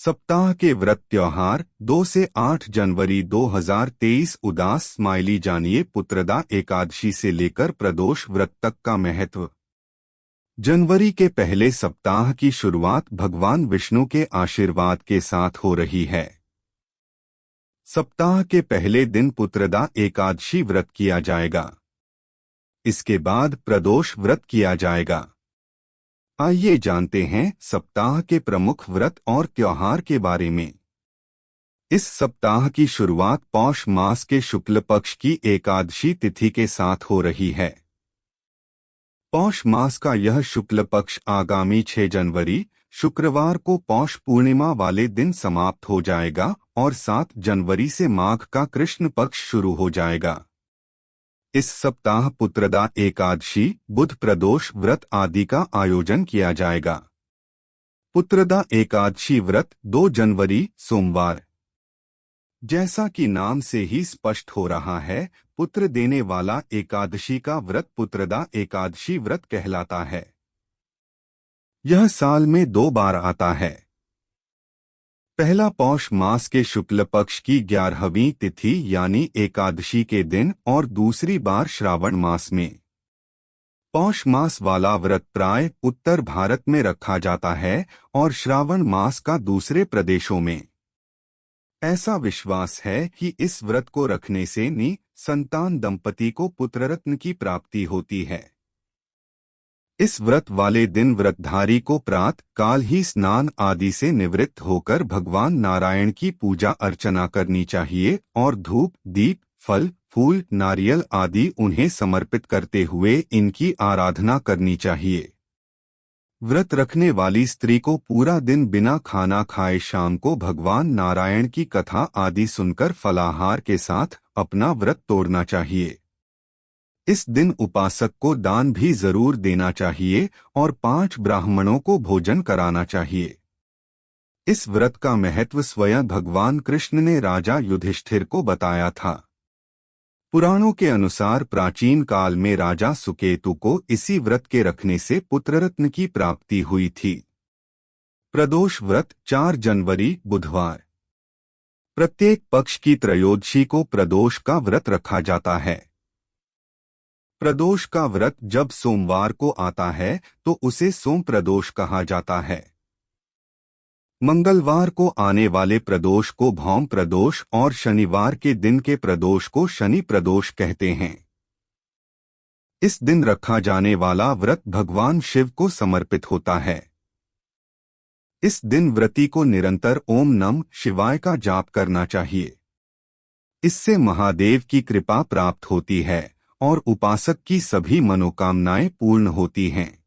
सप्ताह के व्रत त्योहार 2 से 8 जनवरी 2023 उदास स्माइली। जानिए पुत्रदा एकादशी से लेकर प्रदोष व्रत तक का महत्व। जनवरी के पहले सप्ताह की शुरुआत भगवान विष्णु के आशीर्वाद के साथ हो रही है। सप्ताह के पहले दिन पुत्रदा एकादशी व्रत किया जाएगा। इसके बाद प्रदोष व्रत किया जाएगा। आइए जानते हैं सप्ताह के प्रमुख व्रत और त्योहार के बारे में। इस सप्ताह की शुरुआत पौष मास के शुक्ल पक्ष की एकादशी तिथि के साथ हो रही है। पौष मास का यह शुक्ल पक्ष आगामी 6 जनवरी शुक्रवार को पौष पूर्णिमा वाले दिन समाप्त हो जाएगा और 7 जनवरी से माघ का कृष्ण पक्ष शुरू हो जाएगा। इस सप्ताह पुत्रदा एकादशी, बुध प्रदोष व्रत आदि का आयोजन किया जाएगा। पुत्रदा एकादशी व्रत 2 जनवरी सोमवार। जैसा कि नाम से ही स्पष्ट हो रहा है, पुत्र देने वाला एकादशी का व्रत पुत्रदा एकादशी व्रत कहलाता है। यह साल में 2 बार आता है। पहला पौष मास के शुक्ल पक्ष की 11वीं तिथि यानी एकादशी के दिन और दूसरी बार श्रावण मास में। पौष मास वाला व्रत प्राय उत्तर भारत में रखा जाता है और श्रावण मास का दूसरे प्रदेशों में। ऐसा विश्वास है कि इस व्रत को रखने से संतान दंपति को पुत्ररत्न की प्राप्ति होती है। इस व्रत वाले दिन व्रतधारी को प्रातः काल ही स्नान आदि से निवृत्त होकर भगवान नारायण की पूजा अर्चना करनी चाहिए और धूप, दीप, फल, फूल, नारियल आदि उन्हें समर्पित करते हुए इनकी आराधना करनी चाहिए। व्रत रखने वाली स्त्री को पूरा दिन बिना खाना खाए शाम को भगवान नारायण की कथा आदि सुनकर फलाहार के साथ अपना व्रत तोड़ना चाहिए। इस दिन उपासक को दान भी जरूर देना चाहिए और 5 ब्राह्मणों को भोजन कराना चाहिए। इस व्रत का महत्व स्वयं भगवान कृष्ण ने राजा युधिष्ठिर को बताया था। पुराणों के अनुसार प्राचीन काल में राजा सुकेतु को इसी व्रत के रखने से पुत्ररत्न की प्राप्ति हुई थी। प्रदोष व्रत 4 जनवरी बुधवार। प्रत्येक पक्ष की त्रयोदशी को प्रदोष का व्रत रखा जाता है। प्रदोष का व्रत जब सोमवार को आता है तो उसे सोम प्रदोष कहा जाता है। मंगलवार को आने वाले प्रदोष को भौम प्रदोष और शनिवार के दिन के प्रदोष को शनि प्रदोष कहते हैं। इस दिन रखा जाने वाला व्रत भगवान शिव को समर्पित होता है। इस दिन व्रती को निरंतर ओम नमः शिवाय का जाप करना चाहिए। इससे महादेव की कृपा प्राप्त होती है और उपासक की सभी मनोकामनाएं पूर्ण होती हैं।